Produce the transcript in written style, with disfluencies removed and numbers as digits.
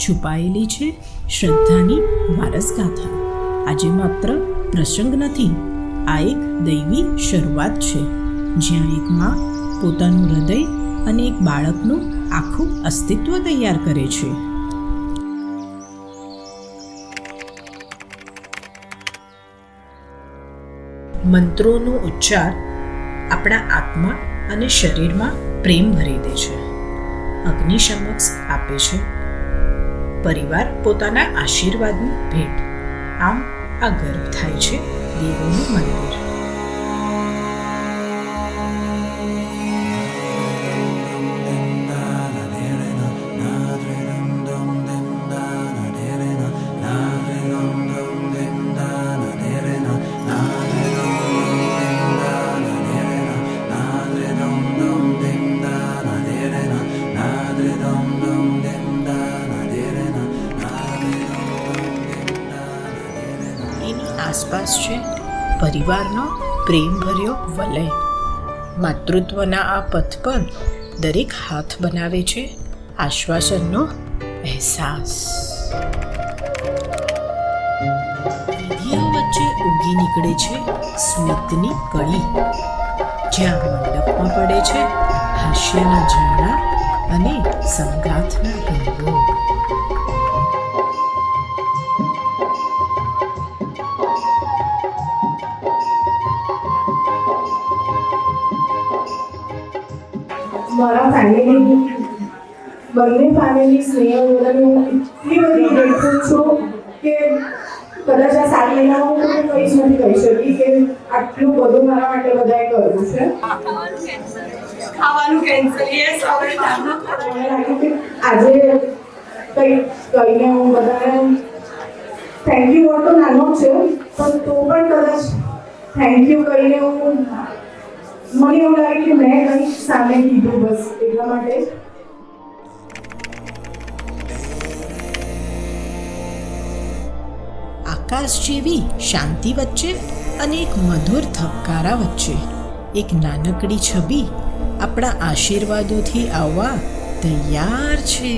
છુપાયેલી છે શ્રદ્ધાની વારસગાથા. આજે માત્ર પ્રસંગ નથી, આ એક દૈવી શરૂઆત છે, જ્યાં એક માં પોતાનું હૃદય અને એક બાળકનું આખું અસ્તિત્વ તૈયાર કરે છે. મંત્રોનો ઉચ્ચાર આપણા આત્મા અને શરીરમાં પ્રેમ ભરી દે છે, અગ્નિ સમક્ષ આપે છે, પરિવાર પોતાના આશીર્વાદની ભેટ. આમ આ ગર્વ થાય છે દેવોનું મંદિર. આસપાસ છે પરિવારનો પ્રેમભર્યો વલય. માતૃત્વના આ પથ પર દરેક હાથ બનાવે છે આશ્વાસનનો અહેસાસ. વિધિઓ વચ્ચે ઉગી નીકળે છે સ્મિતની કળી, જ્યાં મંડપમાં પડે છે હાસ્યના ઝરણા અને સંગાથના રંગો. મારા ફેમિલી, બંને ફેમિલી સ્નેહ હું એટલી બધી ગ્રેટફુલ છું કે કદાચ આ 7 મહિનામાં હું કંઈ જ નથી કહી શકી કે આટલું બધું મારા માટે બધાએ કર્યું છે. ખાવાનું કેન્સલ. યસ, હવે મને લાગ્યું કે આજે કંઈક કહીને હું બધાને થેન્ક યુ વર્ડ તો નાનો જ છે, પણ તો પણ કદાચ થેન્ક યુ કહીને હું મને એવું લાગે કે મેં કંઈક સામે કીધું, બસ એટલા માટે. આકાશ જેવી શાંતિ વચ્ચે અને એક મધુર ધબકારા વચ્ચે એક નાનકડી છબી આપણા આશીર્વાદોથી આવવા તૈયાર છે.